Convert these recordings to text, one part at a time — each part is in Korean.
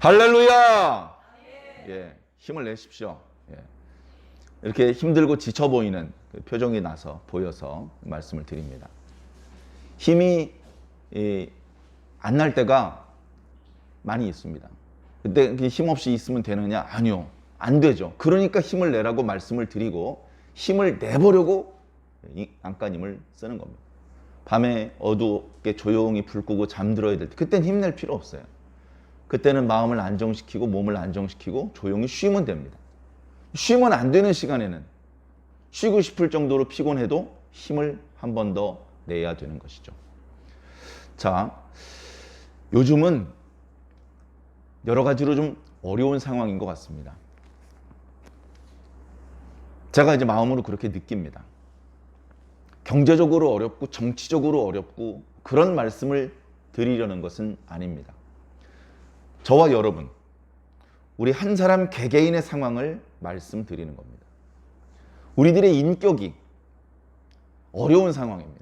할렐루야! 예, 힘을 내십시오. 예. 이렇게 힘들고 지쳐 보이는 그 표정이 나서 보여서 말씀을 드립니다. 힘이 안 날 때가 많이 있습니다. 그때 힘 없이 있으면 되느냐? 아니요. 안 되죠. 그러니까 힘을 내라고 말씀을 드리고 힘을 내보려고 안간힘을 쓰는 겁니다. 밤에 어둡게 조용히 불 끄고 잠들어야 될 때 그때는 힘낼 필요 없어요. 그때는 마음을 안정시키고 몸을 안정시키고 조용히 쉬면 됩니다. 쉬면 안 되는 시간에는 쉬고 싶을 정도로 피곤해도 힘을 한 번 더 내야 되는 것이죠. 자, 요즘은 여러 가지로 좀 어려운 상황인 것 같습니다. 제가 이제 마음으로 그렇게 느낍니다. 경제적으로 어렵고 정치적으로 어렵고 그런 말씀을 드리려는 것은 아닙니다. 저와 여러분, 우리 한 사람 개개인의 상황을 말씀드리는 겁니다. 우리들의 인격이 어려운 상황입니다.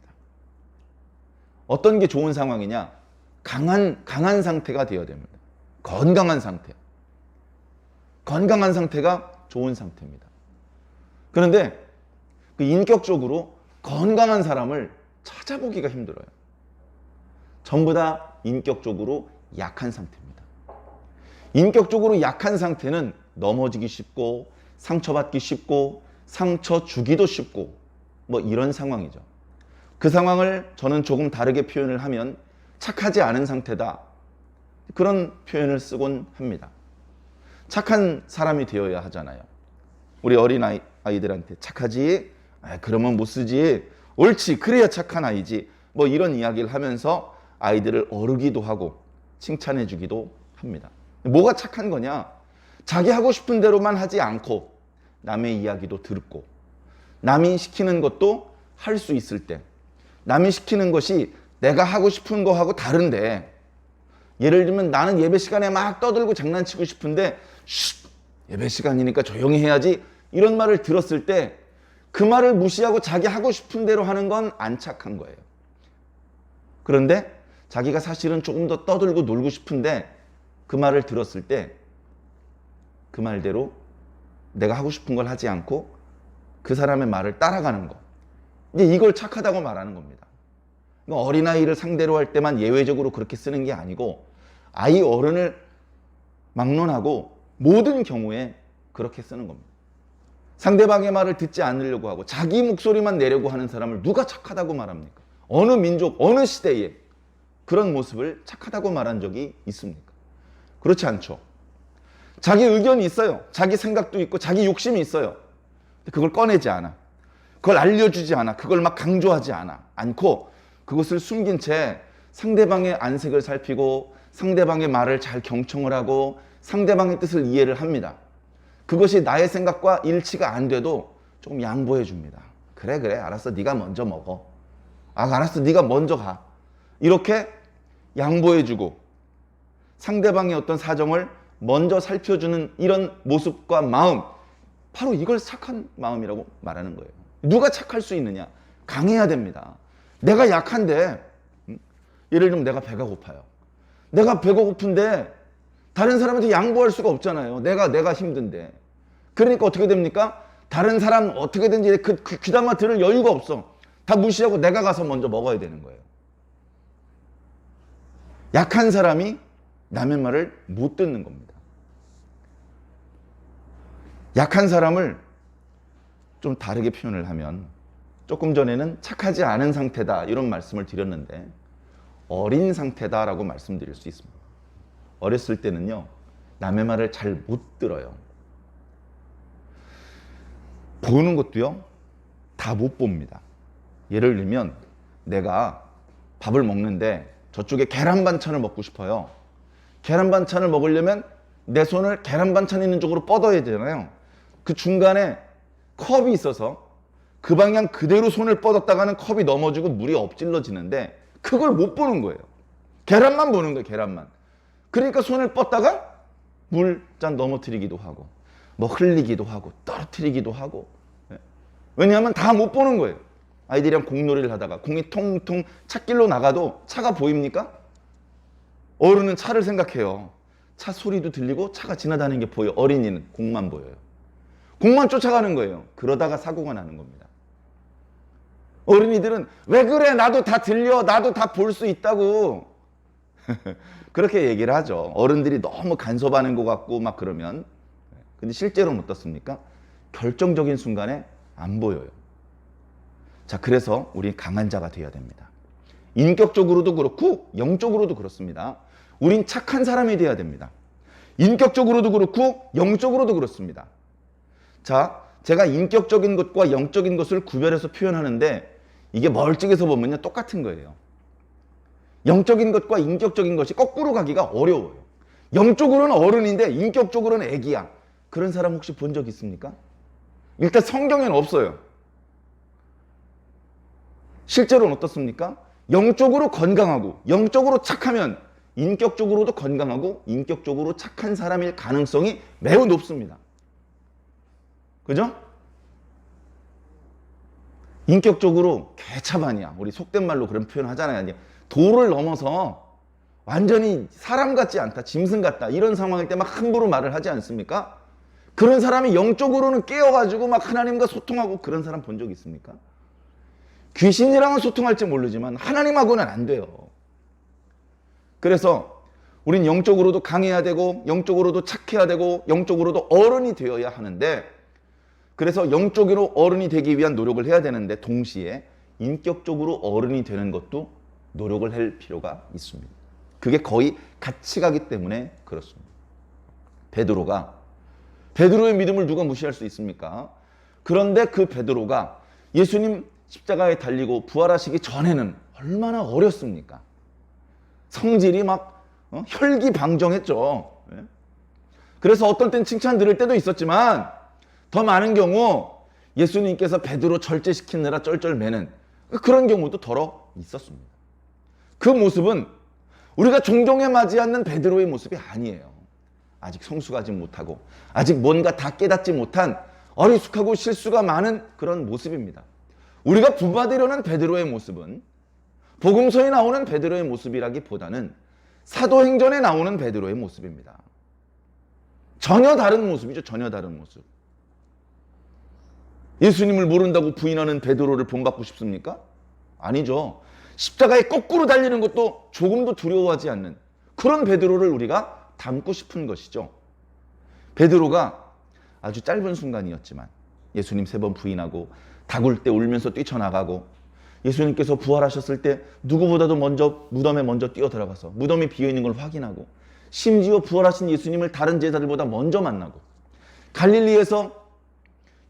어떤 게 좋은 상황이냐? 강한 상태가 되어야 됩니다. 건강한 상태. 건강한 상태가 좋은 상태입니다. 그런데 그 인격적으로 건강한 사람을 찾아보기가 힘들어요. 전부 다 인격적으로 약한 상태입니다. 인격적으로 약한 상태는 넘어지기 쉽고 상처받기 쉽고 상처 주기도 쉽고 뭐 이런 상황이죠. 그 상황을 저는 조금 다르게 표현을 하면 착하지 않은 상태다. 그런 표현을 쓰곤 합니다. 착한 사람이 되어야 하잖아요. 우리 어린 아이들한테 착하지? 그러면 못 쓰지. 옳지. 그래야 착한 아이지. 뭐 이런 이야기를 하면서 아이들을 어르기도 하고 칭찬해 주기도 합니다. 뭐가 착한 거냐? 자기 하고 싶은 대로만 하지 않고 남의 이야기도 듣고 남이 시키는 것도 할 수 있을 때 남이 시키는 것이 내가 하고 싶은 거하고 다른데 예를 들면 나는 예배 시간에 막 떠들고 장난치고 싶은데 예배 시간이니까 조용히 해야지 이런 말을 들었을 때 그 말을 무시하고 자기 하고 싶은 대로 하는 건 안 착한 거예요. 그런데 자기가 사실은 조금 더 떠들고 놀고 싶은데 그 말을 들었을 때 그 말대로 내가 하고 싶은 걸 하지 않고 그 사람의 말을 따라가는 거. 이제 이걸 착하다고 말하는 겁니다. 어린아이를 상대로 할 때만 예외적으로 그렇게 쓰는 게 아니고 아이 어른을 막론하고 모든 경우에 그렇게 쓰는 겁니다. 상대방의 말을 듣지 않으려고 하고 자기 목소리만 내려고 하는 사람을 누가 착하다고 말합니까? 어느 민족, 어느 시대에 그런 모습을 착하다고 말한 적이 있습니까? 그렇지 않죠. 자기 의견이 있어요. 자기 생각도 있고 자기 욕심이 있어요. 그걸 꺼내지 않아. 그걸 알려주지 않아. 그걸 막 강조하지 않고 그것을 숨긴 채 상대방의 안색을 살피고 상대방의 말을 잘 경청을 하고 상대방의 뜻을 이해를 합니다. 그것이 나의 생각과 일치가 안 돼도 조금 양보해 줍니다. 그래 알았어. 네가 먼저 먹어. 알았어. 네가 먼저 가. 이렇게 양보해 주고 상대방의 어떤 사정을 먼저 살펴주는 이런 모습과 마음, 바로 이걸 착한 마음이라고 말하는 거예요. 누가 착할 수 있느냐? 강해야 됩니다. 내가 약한데 예를 들면 내가 배가 고파요. 내가 배가 고픈데 다른 사람한테 양보할 수가 없잖아요. 내가 힘든데. 그러니까 어떻게 됩니까? 다른 사람 어떻게든지 그 귀담아 들을 여유가 없어. 다 무시하고 내가 가서 먼저 먹어야 되는 거예요. 약한 사람이 남의 말을 못 듣는 겁니다. 약한 사람을 좀 다르게 표현을 하면 조금 전에는 착하지 않은 상태다 이런 말씀을 드렸는데 어린 상태다라고 말씀드릴 수 있습니다. 어렸을 때는요 남의 말을 잘 못 들어요. 보는 것도요 다 못 봅니다. 예를 들면 내가 밥을 먹는데 저쪽에 계란 반찬을 먹고 싶어요. 계란 반찬을 먹으려면 내 손을 계란 반찬 있는 쪽으로 뻗어야 되잖아요. 그 중간에 컵이 있어서 그 방향 그대로 손을 뻗었다가는 컵이 넘어지고 물이 엎질러지는데 그걸 못 보는 거예요. 계란만 보는 거예요. 계란만. 그러니까 손을 뻗다가 물잔 넘어뜨리기도 하고 뭐 흘리기도 하고 떨어뜨리기도 하고. 왜냐하면 다 못 보는 거예요. 아이들이랑 공놀이를 하다가 공이 통통 찻길로 나가도 차가 보입니까? 어른은 차를 생각해요. 차 소리도 들리고 차가 지나다니는 게 보여. 어린이는 공만 보여요. 공만 쫓아가는 거예요. 그러다가 사고가 나는 겁니다. 어린이들은 왜 그래? 나도 다 들려. 나도 다 볼 수 있다고. 그렇게 얘기를 하죠. 어른들이 너무 간섭하는 것 같고 막 그러면. 근데 실제로는 어떻습니까? 결정적인 순간에 안 보여요. 자, 그래서 우리 강한 자가 되어야 됩니다. 인격적으로도 그렇고 영적으로도 그렇습니다. 우린 착한 사람이 되어야 됩니다. 인격적으로도 그렇고 영적으로도 그렇습니다. 자, 제가 인격적인 것과 영적인 것을 구별해서 표현하는데 이게 멀찍이서 보면요 똑같은 거예요. 영적인 것과 인격적인 것이 거꾸로 가기가 어려워요. 영적으로는 어른인데 인격적으로는 애기야. 그런 사람 혹시 본 적 있습니까? 일단 성경에는 없어요. 실제로는 어떻습니까? 영적으로 건강하고 영적으로 착하면 인격적으로도 건강하고 인격적으로 착한 사람일 가능성이 매우 높습니다. 그죠? 인격적으로 개차반이야. 우리 속된 말로 그런 표현 하잖아요. 도를 넘어서 완전히 사람 같지 않다, 짐승 같다 이런 상황일 때 막 함부로 말을 하지 않습니까? 그런 사람이 영적으로는 깨어가지고 막 하나님과 소통하고 그런 사람 본 적 있습니까? 귀신이랑은 소통할지 모르지만 하나님하고는 안 돼요. 그래서 우린 영적으로도 강해야 되고 영적으로도 착해야 되고 영적으로도 어른이 되어야 하는데, 그래서 영적으로 어른이 되기 위한 노력을 해야 되는데 동시에 인격적으로 어른이 되는 것도 노력을 할 필요가 있습니다. 그게 거의 같이 가기 때문에 그렇습니다. 베드로의 믿음을 누가 무시할 수 있습니까? 그런데 그 베드로가 예수님 십자가에 달리고 부활하시기 전에는 얼마나 어렸습니까? 성질이 막 혈기방정했죠. 그래서 어떨 땐 칭찬 들을 때도 있었지만 더 많은 경우 예수님께서 베드로 절제시키느라 쩔쩔매는 그런 경우도 더러 있었습니다. 그 모습은 우리가 존경에 맞지 않는 베드로의 모습이 아니에요. 아직 성숙하지 못하고 아직 뭔가 다 깨닫지 못한 어리숙하고 실수가 많은 그런 모습입니다. 우리가 본받으려는 베드로의 모습은 복음서에 나오는 베드로의 모습이라기보다는 사도행전에 나오는 베드로의 모습입니다. 전혀 다른 모습이죠. 전혀 다른 모습. 예수님을 모른다고 부인하는 베드로를 본받고 싶습니까? 아니죠. 십자가에 거꾸로 달리는 것도 조금도 두려워하지 않는 그런 베드로를 우리가 닮고 싶은 것이죠. 베드로가 아주 짧은 순간이었지만 예수님 3번 부인하고 다굴 때 울면서 뛰쳐나가고 예수님께서 부활하셨을 때 누구보다도 먼저 무덤에 먼저 뛰어들어가서 무덤이 비어있는 걸 확인하고 심지어 부활하신 예수님을 다른 제자들보다 먼저 만나고 갈릴리에서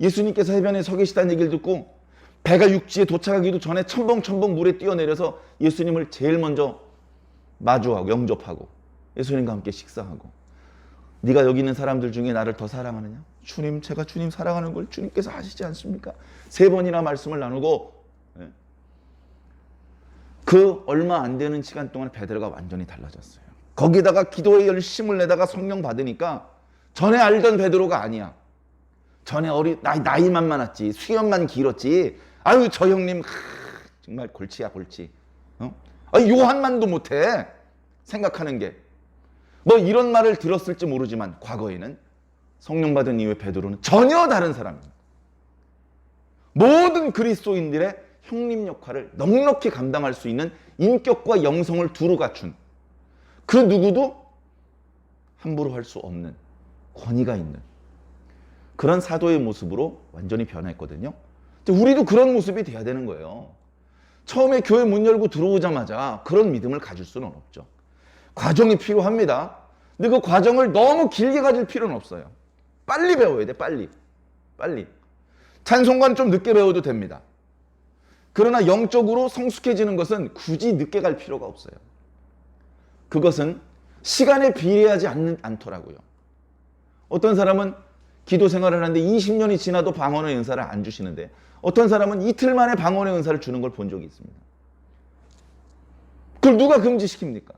예수님께서 해변에 서 계시다는 얘기를 듣고 배가 육지에 도착하기도 전에 첨벙첨벙 물에 뛰어내려서 예수님을 제일 먼저 마주하고 영접하고 예수님과 함께 식사하고 네가 여기 있는 사람들 중에 나를 더 사랑하느냐? 주님, 제가 주님 사랑하는 걸 주님께서 아시지 않습니까? 3번이나 말씀을 나누고 그 얼마 안 되는 시간 동안 베드로가 완전히 달라졌어요. 거기다가 기도에 열심을 내다가 성령 받으니까 전에 알던 베드로가 아니야. 전에 나이만 많았지, 수염만 길었지. 아유, 저 형님 정말 골치야 골치. 요한만도 못해. 생각하는 게. 뭐 이런 말을 들었을지 모르지만 과거에는 성령 받은 이후에 베드로는 전혀 다른 사람입니다. 모든 그리스도인들의 형님 역할을 넉넉히 감당할 수 있는 인격과 영성을 두루 갖춘 그 누구도 함부로 할 수 없는 권위가 있는 그런 사도의 모습으로 완전히 변했거든요. 우리도 그런 모습이 돼야 되는 거예요. 처음에 교회 문 열고 들어오자마자 그런 믿음을 가질 수는 없죠. 과정이 필요합니다. 근데 그 과정을 너무 길게 가질 필요는 없어요. 빨리 배워야 돼, 빨리. 찬송가는 좀 늦게 배워도 됩니다. 그러나 영적으로 성숙해지는 것은 굳이 늦게 갈 필요가 없어요. 그것은 시간에 비례하지 않더라고요. 어떤 사람은 기도 생활을 하는데 20년이 지나도 방언의 은사를 안 주시는데 어떤 사람은 이틀 만에 방언의 은사를 주는 걸 본 적이 있습니다. 그걸 누가 금지시킵니까?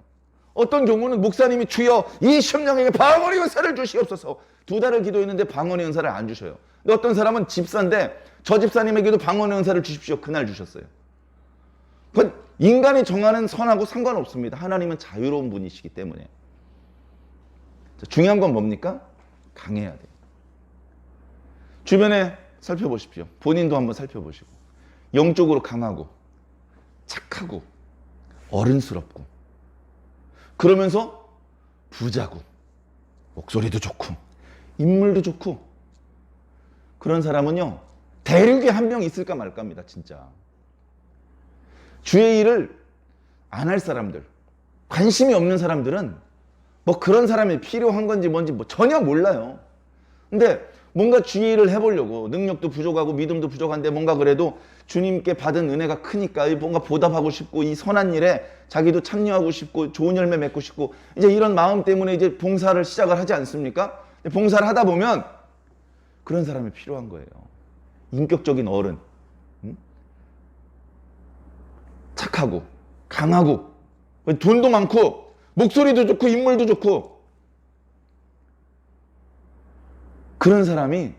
어떤 경우는 목사님이 주여 이 심령에게 방언의 은사를 주시옵소서 2달을 기도했는데 방언의 은사를 안 주셔요. 근데 어떤 사람은 집사인데 저 집사님에게도 방언의 은사를 주십시오. 그날 주셨어요. 그건 인간이 정하는 선하고 상관없습니다. 하나님은 자유로운 분이시기 때문에. 중요한 건 뭡니까? 강해야 돼요. 주변에 살펴보십시오. 본인도 한번 살펴보시고. 영적으로 강하고 착하고 어른스럽고 그러면서 부자고 목소리도 좋고 인물도 좋고 그런 사람은요 대륙에 한 명 있을까 말까입니다. 진짜 주의 일을 안 할 사람들, 관심이 없는 사람들은 뭐 그런 사람이 필요한 건지 뭔지 뭐 전혀 몰라요. 근데 뭔가 주의 일을 해보려고 능력도 부족하고 믿음도 부족한데 뭔가 그래도 주님께 받은 은혜가 크니까 뭔가 보답하고 싶고 이 선한 일에 자기도 참여하고 싶고 좋은 열매 맺고 싶고 이제 이런 마음 때문에 이제 봉사를 시작을 하지 않습니까? 봉사를 하다 보면 그런 사람이 필요한 거예요. 인격적인 어른, 착하고 강하고 돈도 많고 목소리도 좋고 인물도 좋고 그런 사람이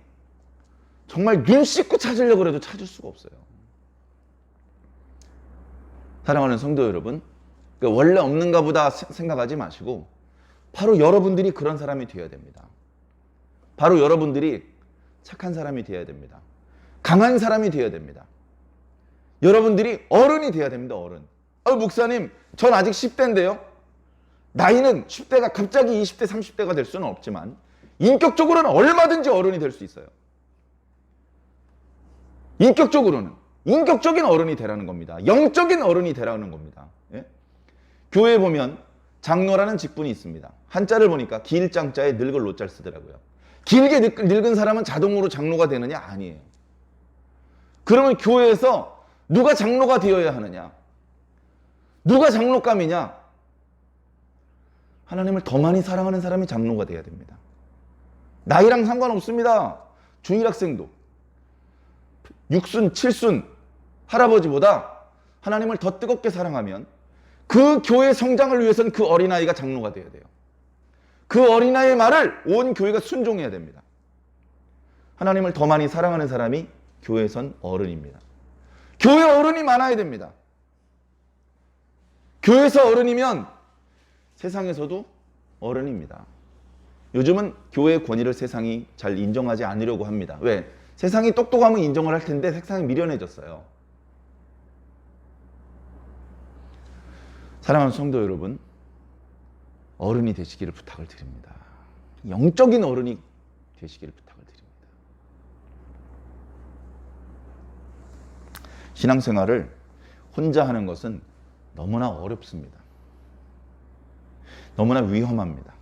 정말 눈 씻고 찾으려고 해도 찾을 수가 없어요. 사랑하는 성도 여러분, 원래 없는가 보다 생각하지 마시고 바로 여러분들이 그런 사람이 되어야 됩니다. 바로 여러분들이 착한 사람이 되어야 됩니다. 강한 사람이 되어야 됩니다. 여러분들이 어른이 되어야 됩니다. 어른. 목사님, 전 아직 10대인데요. 나이는 10대가 갑자기 20대, 30대가 될 수는 없지만 인격적으로는 얼마든지 어른이 될 수 있어요. 인격적으로는. 인격적인 어른이 되라는 겁니다. 영적인 어른이 되라는 겁니다. 예? 교회에 보면 장로라는 직분이 있습니다. 한자를 보니까 길장자에 늙을 노자를 쓰더라고요. 길게 늙은 사람은 자동으로 장로가 되느냐? 아니에요. 그러면 교회에서 누가 장로가 되어야 하느냐? 누가 장로감이냐? 하나님을 더 많이 사랑하는 사람이 장로가 되어야 됩니다. 나이랑 상관없습니다. 중일학생도 6순, 7순 할아버지보다 하나님을 더 뜨겁게 사랑하면 그 교회 성장을 위해서는 그 어린아이가 장로가 되어야 돼요. 그 어린아이의 말을 온 교회가 순종해야 됩니다. 하나님을 더 많이 사랑하는 사람이 교회에선 어른입니다. 교회 어른이 많아야 됩니다. 교회에서 어른이면 세상에서도 어른입니다. 요즘은 교회의 권위를 세상이 잘 인정하지 않으려고 합니다. 왜? 세상이 똑똑하면 인정을 할 텐데 세상이 미련해졌어요. 사랑하는 성도 여러분, 어른이 되시기를 부탁을 드립니다. 영적인 어른이 되시기를 부탁을 드립니다. 신앙생활을 혼자 하는 것은 너무나 어렵습니다. 너무나 위험합니다.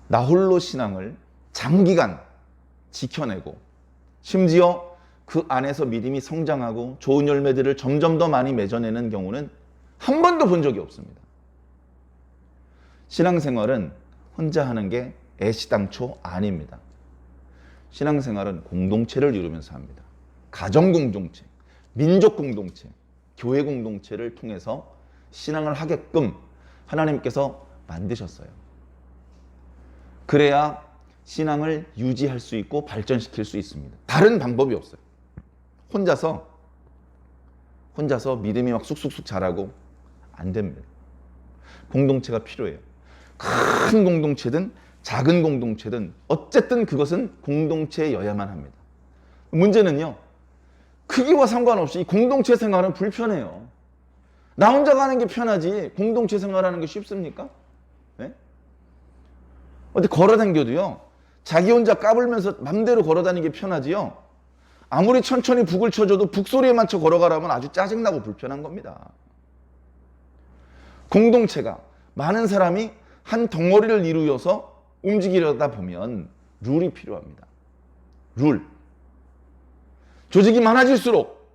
나 홀로 신앙을 장기간 지켜내고 심지어 그 안에서 믿음이 성장하고 좋은 열매들을 점점 더 많이 맺어내는 경우는 한 번도 본 적이 없습니다. 신앙생활은 혼자 하는 게 애시당초 아닙니다. 신앙생활은 공동체를 이루면서 합니다. 가정공동체, 민족공동체, 교회 공동체를 통해서 신앙을 하게끔 하나님께서 만드셨어요. 그래야 신앙을 유지할 수 있고 발전시킬 수 있습니다. 다른 방법이 없어요. 혼자서 믿음이 막 쑥쑥쑥 자라고 안 됩니다. 공동체가 필요해요. 큰 공동체든 작은 공동체든 어쨌든 그것은 공동체여야만 합니다. 문제는요, 크기와 상관없이 이 공동체 생활은 불편해요. 나 혼자 가는 게 편하지 공동체 생활하는 게 쉽습니까? 네? 어디 걸어 다녀도요, 자기 혼자 까불면서 맘대로 걸어 다니는 게 편하지요. 아무리 천천히 북을 쳐줘도 북소리에 맞춰 걸어가라면 아주 짜증나고 불편한 겁니다. 공동체가 많은 사람이 한 덩어리를 이루어서 움직이려다 보면 룰이 필요합니다. 룰. 조직이 많아질수록,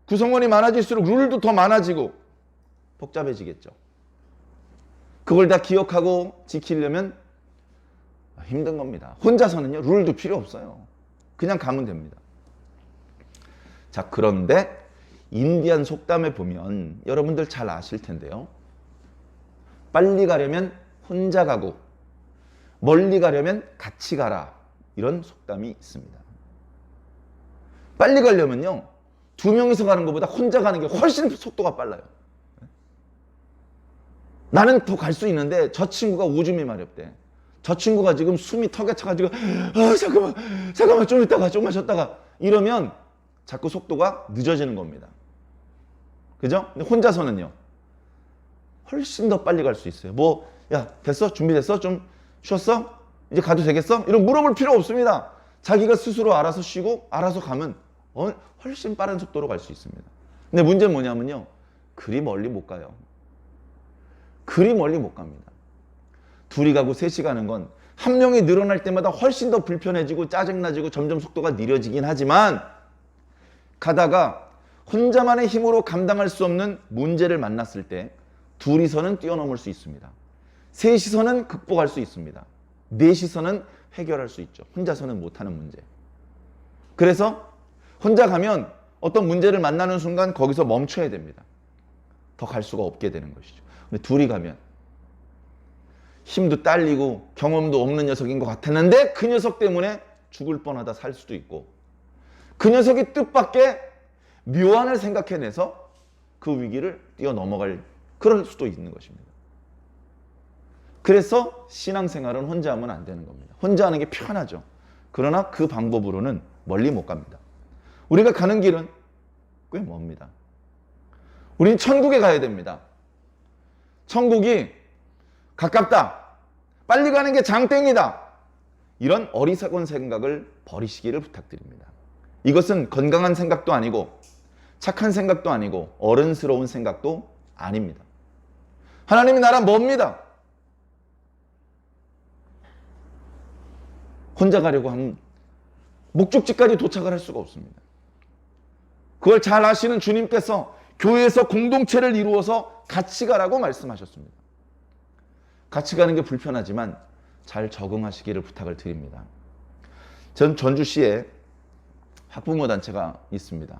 구성원이 많아질수록 룰도 더 많아지고 복잡해지겠죠. 그걸 다 기억하고 지키려면 힘든 겁니다. 혼자서는요, 룰도 필요 없어요. 그냥 가면 됩니다. 자, 그런데 인디안 속담에 보면 여러분들 잘 아실 텐데요. 빨리 가려면 혼자 가고 멀리 가려면 같이 가라. 이런 속담이 있습니다. 빨리 가려면요, 두 명이서 가는 것보다 혼자 가는 게 훨씬 속도가 빨라요. 나는 더 갈 수 있는데 저 친구가 오줌이 마렵대. 저 친구가 지금 숨이 턱에 차가지고 잠깐만 좀 있다가 좀만 쉬었다가 이러면 자꾸 속도가 늦어지는 겁니다. 그죠? 근데 혼자서는요 훨씬 더 빨리 갈 수 있어요. 뭐 야 됐어? 준비됐어? 좀 쉬었어? 이제 가도 되겠어? 이런 물어볼 필요 없습니다. 자기가 스스로 알아서 쉬고 알아서 가면 훨씬 빠른 속도로 갈 수 있습니다. 근데 문제는 뭐냐면요 그리 멀리 못 가요. 그리 멀리 못 갑니다. 둘이 가고 셋이 가는 건 한 명이 늘어날 때마다 훨씬 더 불편해지고 짜증나지고 점점 속도가 느려지긴 하지만 가다가 혼자만의 힘으로 감당할 수 없는 문제를 만났을 때 둘이서는 뛰어넘을 수 있습니다. 셋이서는 극복할 수 있습니다. 넷이서는 해결할 수 있죠. 혼자서는 못하는 문제. 그래서 혼자 가면 어떤 문제를 만나는 순간 거기서 멈춰야 됩니다. 더 갈 수가 없게 되는 것이죠. 근데 둘이 가면 힘도 딸리고 경험도 없는 녀석인 것 같았는데 그 녀석 때문에 죽을 뻔하다 살 수도 있고 그 녀석이 뜻밖의 묘안을 생각해내서 그 위기를 뛰어넘어갈 그럴 수도 있는 것입니다. 그래서 신앙생활은 혼자 하면 안 되는 겁니다. 혼자 하는 게 편하죠. 그러나 그 방법으로는 멀리 못 갑니다. 우리가 가는 길은 꽤 멉니다. 우린 천국에 가야 됩니다. 천국이 가깝다. 빨리 가는 게 장땡이다. 이런 어리석은 생각을 버리시기를 부탁드립니다. 이것은 건강한 생각도 아니고 착한 생각도 아니고 어른스러운 생각도 아닙니다. 하나님의 나라 멉니다. 혼자 가려고 하면 목적지까지 도착을 할 수가 없습니다. 그걸 잘 아시는 주님께서 교회에서 공동체를 이루어서 같이 가라고 말씀하셨습니다. 같이 가는 게 불편하지만 잘 적응하시기를 부탁을 드립니다. 전 전주시에 학부모 단체가 있습니다.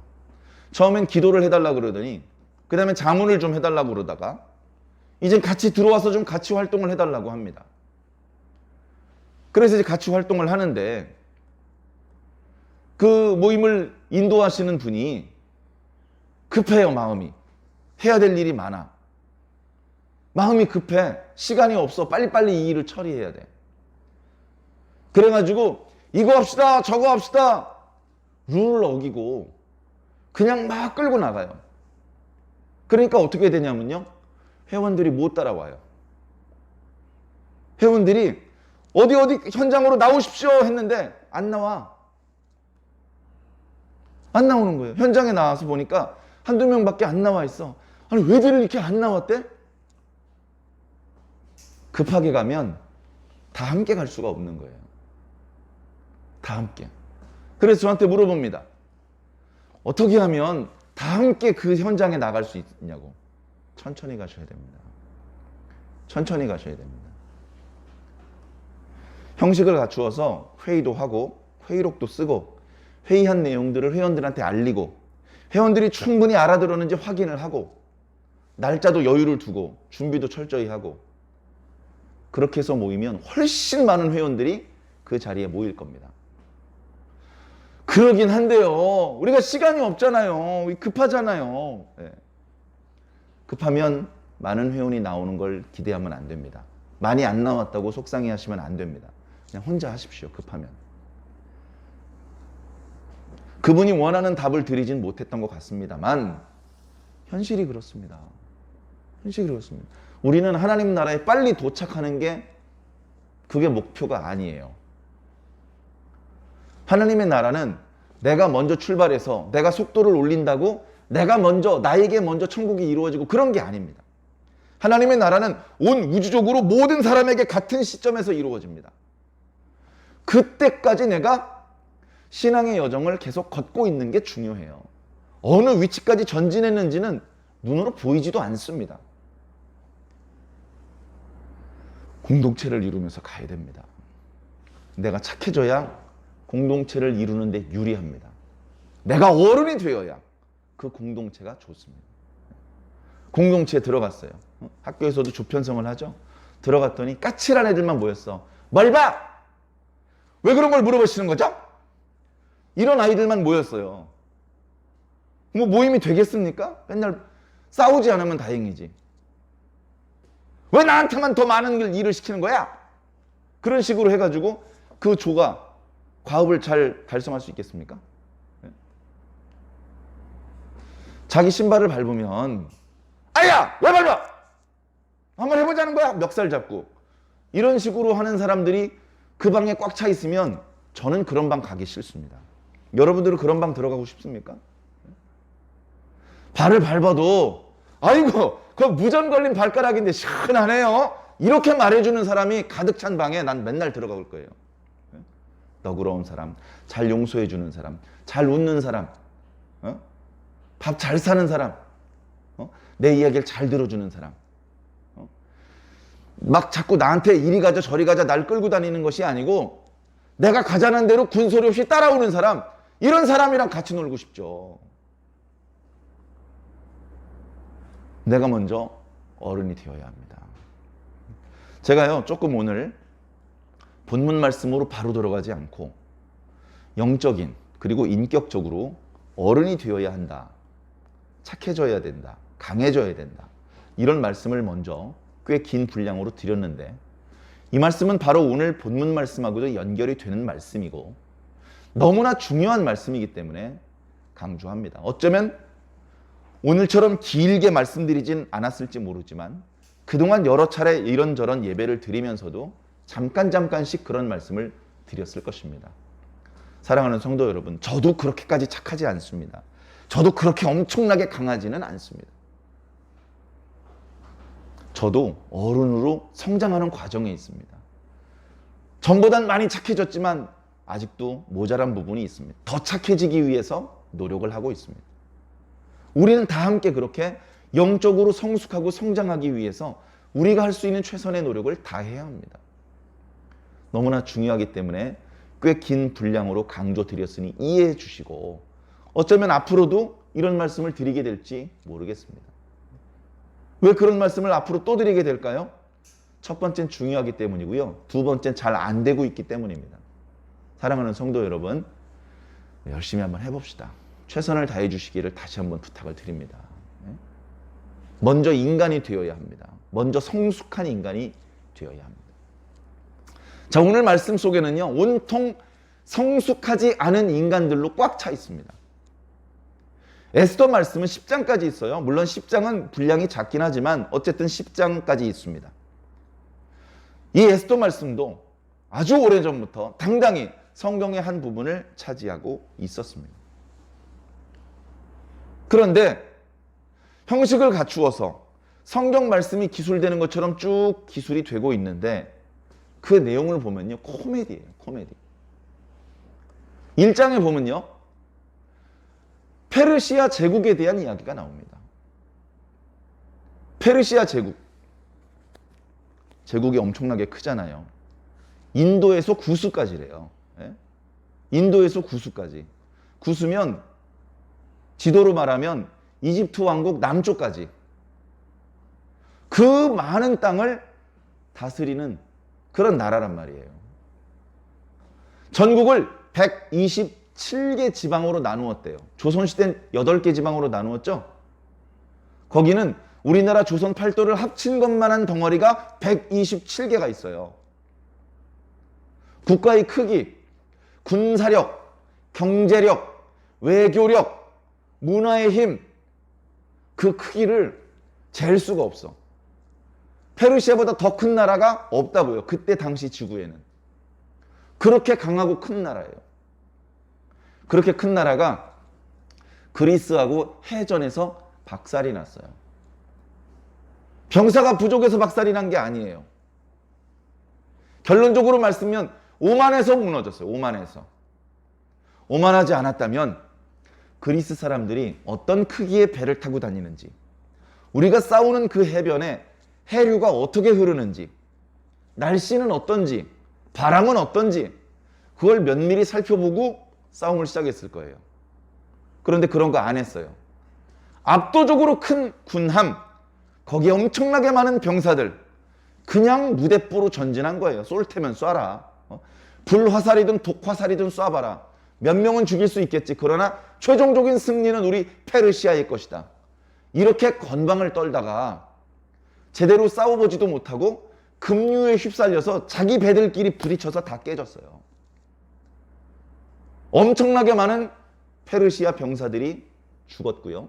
처음엔 기도를 해달라고 그러더니 그 다음에 자문을 좀 해달라고 그러다가 이젠 같이 들어와서 좀 같이 활동을 해달라고 합니다. 그래서 이제 같이 활동을 하는데 그 모임을 인도하시는 분이 급해요. 마음이. 해야 될 일이 많아. 마음이 급해. 시간이 없어. 빨리빨리 이 일을 처리해야 돼. 그래가지고 이거 합시다 저거 합시다 룰을 어기고 그냥 막 끌고 나가요. 그러니까 어떻게 되냐면요 회원들이 못 따라와요. 회원들이 어디 현장으로 나오십시오 했는데 안 나와. 안 나오는 거예요. 현장에 나와서 보니까 한두 명밖에 안 나와 있어. 아니 왜들 이렇게 안 나왔대? 급하게 가면 다 함께 갈 수가 없는 거예요. 다 함께. 그래서 저한테 물어봅니다. 어떻게 하면 다 함께 그 현장에 나갈 수 있냐고. 천천히 가셔야 됩니다. 천천히 가셔야 됩니다. 형식을 갖추어서 회의도 하고 회의록도 쓰고 회의한 내용들을 회원들한테 알리고 회원들이 충분히 알아들었는지 확인을 하고 날짜도 여유를 두고 준비도 철저히 하고 그렇게 해서 모이면 훨씬 많은 회원들이 그 자리에 모일 겁니다. 그러긴 한데요. 우리가 시간이 없잖아요. 급하잖아요. 네. 급하면 많은 회원이 나오는 걸 기대하면 안 됩니다. 많이 안 나왔다고 속상해 하시면 안 됩니다. 그냥 혼자 하십시오. 급하면. 그분이 원하는 답을 드리진 못했던 것 같습니다만 현실이 그렇습니다. 현실이 그렇습니다. 우리는 하나님 나라에 빨리 도착하는 게 그게 목표가 아니에요. 하나님의 나라는 내가 먼저 출발해서 내가 속도를 올린다고 내가 먼저 나에게 먼저 천국이 이루어지고 그런 게 아닙니다. 하나님의 나라는 온 우주적으로 모든 사람에게 같은 시점에서 이루어집니다. 그때까지 내가 신앙의 여정을 계속 걷고 있는 게 중요해요. 어느 위치까지 전진했는지는 눈으로 보이지도 않습니다. 공동체를 이루면서 가야 됩니다. 내가 착해져야 공동체를 이루는 데 유리합니다. 내가 어른이 되어야 그 공동체가 좋습니다. 공동체에 들어갔어요. 학교에서도 조편성을 하죠. 들어갔더니 까칠한 애들만 모였어. 뭘 봐! 왜 그런 걸 물어보시는 거죠? 이런 아이들만 모였어요. 뭐 모임이 되겠습니까? 맨날 싸우지 않으면 다행이지. 왜 나한테만 더 많은 일을 시키는 거야? 그런 식으로 해가지고 그 조가 과업을 잘 달성할 수 있겠습니까? 자기 신발을 밟으면 아야! 왜 밟아? 한번 해보자는 거야? 멱살 잡고. 이런 식으로 하는 사람들이 그 방에 꽉 차 있으면 저는 그런 방 가기 싫습니다. 여러분들은 그런 방 들어가고 싶습니까? 발을 밟아도 아이고 그거 무전 걸린 발가락인데 시원하네요. 이렇게 말해주는 사람이 가득 찬 방에 난 맨날 들어갈 거예요. 너그러운 사람, 잘 용서해주는 사람, 잘 웃는 사람, 밥 잘 사는 사람, 내 이야기를 잘 들어주는 사람, 막 자꾸 나한테 이리 가자 저리 가자 날 끌고 다니는 것이 아니고 내가 가자는 대로 군소리 없이 따라오는 사람, 이런 사람이랑 같이 놀고 싶죠. 내가 먼저 어른이 되어야 합니다. 제가요 조금 오늘 본문 말씀으로 바로 들어가지 않고 영적인 그리고 인격적으로 어른이 되어야 한다. 착해져야 된다. 강해져야 된다. 이런 말씀을 먼저 꽤 긴 분량으로 드렸는데 이 말씀은 바로 오늘 본문 말씀하고도 연결이 되는 말씀이고 너무나 중요한 말씀이기 때문에 강조합니다. 어쩌면 오늘처럼 길게 말씀드리진 않았을지 모르지만 그동안 여러 차례 이런저런 예배를 드리면서도 잠깐씩 그런 말씀을 드렸을 것입니다. 사랑하는 성도 여러분, 저도 그렇게까지 착하지 않습니다. 저도 그렇게 엄청나게 강하지는 않습니다. 저도 어른으로 성장하는 과정에 있습니다. 전보단 많이 착해졌지만 아직도 모자란 부분이 있습니다. 더 착해지기 위해서 노력을 하고 있습니다. 우리는 다 함께 그렇게 영적으로 성숙하고 성장하기 위해서 우리가 할 수 있는 최선의 노력을 다해야 합니다. 너무나 중요하기 때문에 꽤 긴 분량으로 강조드렸으니 이해해 주시고 어쩌면 앞으로도 이런 말씀을 드리게 될지 모르겠습니다. 왜 그런 말씀을 앞으로 또 드리게 될까요? 첫 번째는 중요하기 때문이고요. 두 번째는 잘 안 되고 있기 때문입니다. 사랑하는 성도 여러분, 열심히 한번 해봅시다. 최선을 다해 주시기를 다시 한번 부탁을 드립니다. 먼저 인간이 되어야 합니다. 먼저 성숙한 인간이 되어야 합니다. 자, 오늘 말씀 속에는요, 온통 성숙하지 않은 인간들로 꽉 차 있습니다. 에스더 말씀은 10장까지 있어요. 물론 10장은 분량이 작긴 하지만 어쨌든 10장까지 있습니다. 이 에스더 말씀도 아주 오래전부터 당당히 성경의 한 부분을 차지하고 있었습니다. 그런데 형식을 갖추어서 성경 말씀이 기술되는 것처럼 쭉 기술이 되고 있는데 그 내용을 보면요, 코미디예요. 코미디. 1장에 보면요, 페르시아 제국에 대한 이야기가 나옵니다. 페르시아 제국. 제국이 엄청나게 크잖아요. 인도에서 구수까지래요. 인도에서 구수까지. 구수면 지도로 말하면 이집트 왕국 남쪽까지. 그 많은 땅을 다스리는 그런 나라란 말이에요. 전국을 127개 지방으로 나누었대요. 조선시대는 8개 지방으로 나누었죠. 거기는 우리나라 조선 팔도를 합친 것만한 덩어리가 127개가 있어요. 국가의 크기, 군사력, 경제력, 외교력, 문화의 힘, 그 크기를 잴 수가 없어. 페르시아보다 더 큰 나라가 없다고요. 그때 당시 지구에는. 그렇게 강하고 큰 나라예요. 그렇게 큰 나라가 그리스하고 해전에서 박살이 났어요. 병사가 부족해서 박살이 난 게 아니에요. 결론적으로 말씀면 오만해서 무너졌어요. 오만해서. 오만하지 않았다면 그리스 사람들이 어떤 크기의 배를 타고 다니는지, 우리가 싸우는 그 해변에 해류가 어떻게 흐르는지, 날씨는 어떤지, 바람은 어떤지 그걸 면밀히 살펴보고 싸움을 시작했을 거예요. 그런데 그런 거 안 했어요. 압도적으로 큰 군함, 거기에 엄청나게 많은 병사들, 그냥 무대뽀로 전진한 거예요. 쏠 테면 쏴라. 불화살이든 독화살이든 쏴봐라. 몇 명은 죽일 수 있겠지. 그러나 최종적인 승리는 우리 페르시아의 것이다. 이렇게 건방을 떨다가 제대로 싸워보지도 못하고 급류에 휩쓸려서 자기 배들끼리 부딪혀서 다 깨졌어요. 엄청나게 많은 페르시아 병사들이 죽었고요.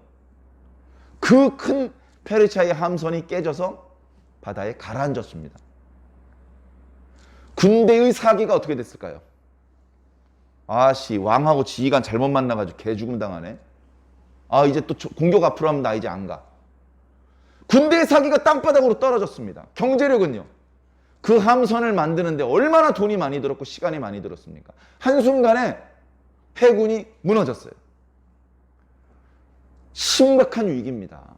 그 큰 페르시아의 함선이 깨져서 바다에 가라앉았습니다. 군대의 사기가 어떻게 됐을까요? 아씨, 왕하고 지휘관 잘못 만나가지고 개죽음 당하네. 아, 이제 또 공격 앞으로 하면 나 이제 안 가. 군대의 사기가 땅바닥으로 떨어졌습니다. 경제력은요? 그 함선을 만드는데 얼마나 돈이 많이 들었고 시간이 많이 들었습니까? 한순간에 해군이 무너졌어요. 심각한 위기입니다.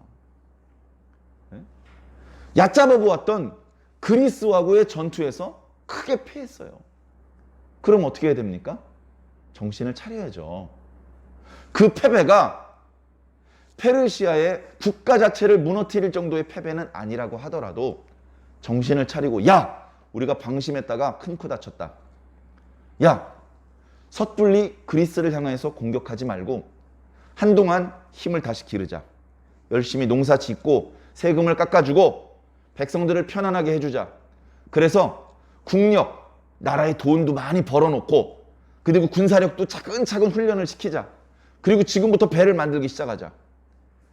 얕잡아 보았던 그리스하고의 전투에서 크게 패했어요. 그럼 어떻게 해야 됩니까? 정신을 차려야죠. 그 패배가 페르시아의 국가 자체를 무너뜨릴 정도의 패배는 아니라고 하더라도 정신을 차리고, 야, 우리가 방심했다가 큰 코 다쳤다. 야, 섣불리 그리스를 향해서 공격하지 말고 한동안 힘을 다시 기르자. 열심히 농사 짓고 세금을 깎아주고 백성들을 편안하게 해주자. 그래서 국력, 나라의 돈도 많이 벌어놓고 그리고 군사력도 차근차근 훈련을 시키자. 그리고 지금부터 배를 만들기 시작하자.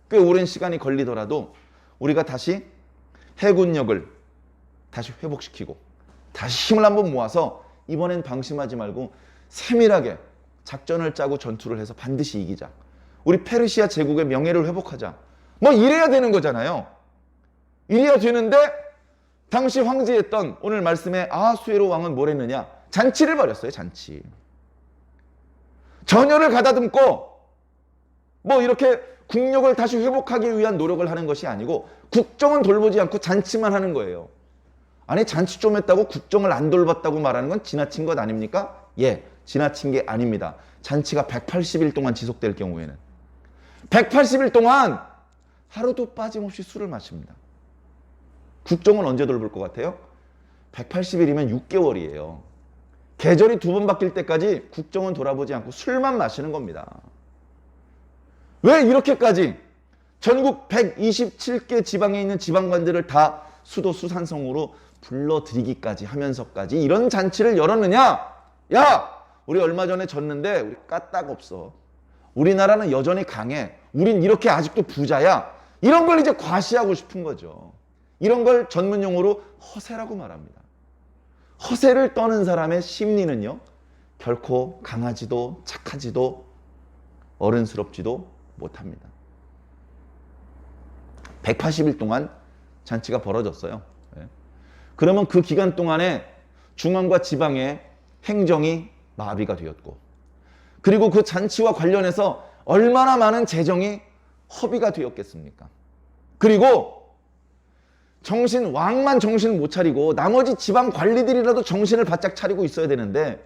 꽤 오랜 시간이 걸리더라도 우리가 다시 해군력을 다시 회복시키고 다시 힘을 한번 모아서 이번엔 방심하지 말고 세밀하게 작전을 짜고 전투를 해서 반드시 이기자. 우리 페르시아 제국의 명예를 회복하자. 뭐 이래야 되는 거잖아요. 이래야 되는데 당시 황제였던 오늘 말씀의 아하수에로 왕은 뭘 했느냐? 잔치를 벌였어요. 잔치. 전열을 가다듬고 뭐 이렇게 국력을 다시 회복하기 위한 노력을 하는 것이 아니고 국정은 돌보지 않고 잔치만 하는 거예요. 아니, 잔치 좀 했다고 국정을 안 돌봤다고 말하는 건 지나친 것 아닙니까? 예, 지나친 게 아닙니다. 잔치가 180일 동안 지속될 경우에는 180일 동안 하루도 빠짐없이 술을 마십니다. 국정은 언제 돌볼 것 같아요? 180일이면 6개월이에요. 계절이 2번 바뀔 때까지 국정은 돌아보지 않고 술만 마시는 겁니다. 왜 이렇게까지 전국 127개 지방에 있는 지방관들을 다 수도 수산성으로 불러들이기까지 하면서까지 이런 잔치를 열었느냐? 야! 우리 얼마 전에 졌는데 우리 까딱 없어. 우리나라는 여전히 강해. 우린 이렇게 아직도 부자야. 이런 걸 이제 과시하고 싶은 거죠. 이런 걸 전문 용어로 허세라고 말합니다. 허세를 떠는 사람의 심리는요, 결코 강하지도 착하지도 어른스럽지도 못합니다. 180일 동안 잔치가 벌어졌어요. 그러면 그 기간 동안에 중앙과 지방의 행정이 마비가 되었고, 그리고 그 잔치와 관련해서 얼마나 많은 재정이 허비가 되었겠습니까? 그리고 왕만 정신 못 차리고 나머지 지방 관리들이라도 정신을 바짝 차리고 있어야 되는데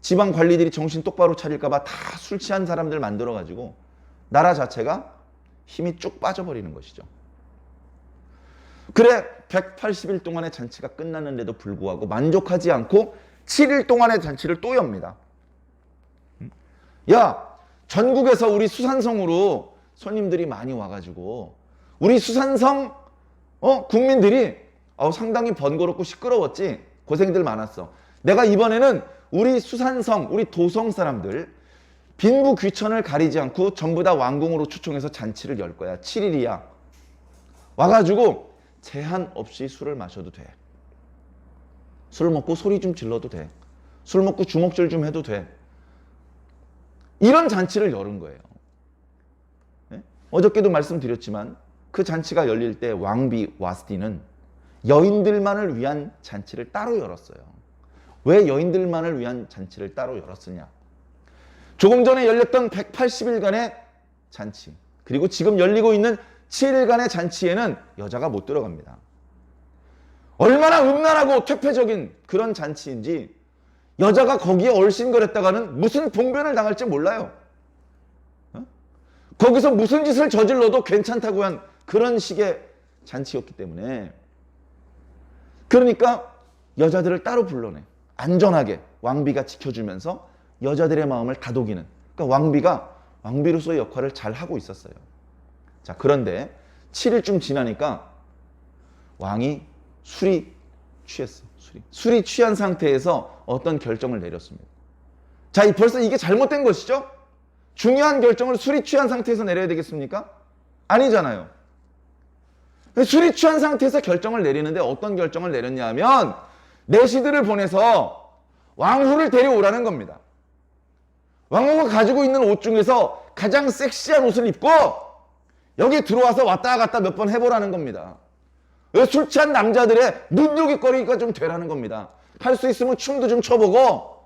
지방 관리들이 정신 똑바로 차릴까봐 다 술 취한 사람들 만들어가지고 나라 자체가 힘이 쭉 빠져버리는 것이죠. 그래 180일 동안의 잔치가 끝났는데도 불구하고 만족하지 않고 7일 동안의 잔치를 또 엽니다. 야, 전국에서 우리 수산성으로 손님들이 많이 와가지고 우리 수산성 국민들이 상당히 번거롭고 시끄러웠지. 고생들 많았어. 내가 이번에는 우리 수산성, 우리 도성 사람들 빈부 귀천을 가리지 않고 전부 다 왕궁으로 초청해서 잔치를 열 거야. 7일이야. 와가지고 제한 없이 술을 마셔도 돼. 술 먹고 소리 좀 질러도 돼. 술 먹고 주먹질 좀 해도 돼. 이런 잔치를 열은 거예요. 네? 어저께도 말씀드렸지만 그 잔치가 열릴 때 왕비 와스티는 여인들만을 위한 잔치를 따로 열었어요. 왜 여인들만을 위한 잔치를 따로 열었으냐? 조금 전에 열렸던 180일간의 잔치, 그리고 지금 열리고 있는 7일간의 잔치에는 여자가 못 들어갑니다. 얼마나 음란하고 퇴폐적인 그런 잔치인지 여자가 거기에 얼씬거렸다가는 무슨 봉변을 당할지 몰라요. 거기서 무슨 짓을 저질러도 괜찮다고 한 그런 식의 잔치였기 때문에, 그러니까 여자들을 따로 불러내 안전하게 왕비가 지켜주면서 여자들의 마음을 다독이는, 그러니까 왕비가 왕비로서의 역할을 잘 하고 있었어요. 자, 그런데 7일쯤 지나니까 왕이 술이 취했어. 술이 취한 상태에서 어떤 결정을 내렸습니다. 자, 벌써 이게 잘못된 것이죠? 중요한 결정을 술이 취한 상태에서 내려야 되겠습니까? 아니잖아요. 술이 취한 상태에서 결정을 내리는데 어떤 결정을 내렸냐 하면 내시들을 보내서 왕후를 데려오라는 겁니다. 왕후가 가지고 있는 옷 중에서 가장 섹시한 옷을 입고 여기 들어와서 왔다 갔다 몇 번 해보라는 겁니다. 술 취한 남자들의 눈요깃거리가 좀 되라는 겁니다. 할 수 있으면 춤도 좀 춰보고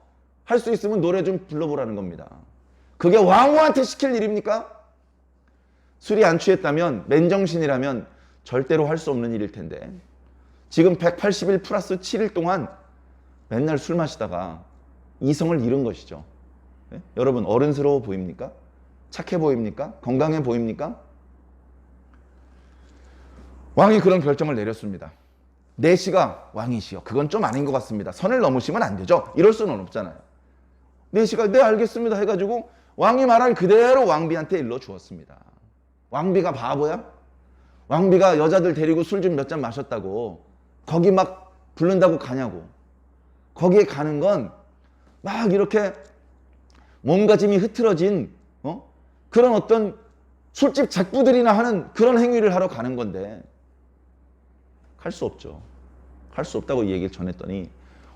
할 수 있으면 노래 좀 불러보라는 겁니다. 그게 왕후한테 시킬 일입니까? 술이 안 취했다면, 맨정신이라면 절대로 할 수 없는 일일 텐데 지금 180일 플러스 7일 동안 맨날 술 마시다가 이성을 잃은 것이죠. 네? 여러분, 어른스러워 보입니까? 착해 보입니까? 건강해 보입니까? 왕이 그런 결정을 내렸습니다. 내시가 왕이시여, 그건 좀 아닌 것 같습니다. 선을 넘으시면 안 되죠. 이럴 수는 없잖아요. 내시가 네 알겠습니다 해가지고 왕이 말한 그대로 왕비한테 일러 주었습니다. 왕비가 바보야? 왕비가 여자들 데리고 술 좀 몇 잔 마셨다고 거기 막 부른다고 가냐고. 거기에 가는 건 막 이렇게 몸가짐이 흐트러진 그런 어떤 술집 작부들이나 하는 그런 행위를 하러 가는 건데 할 수 없죠. 할 수 없다고 이 얘기를 전했더니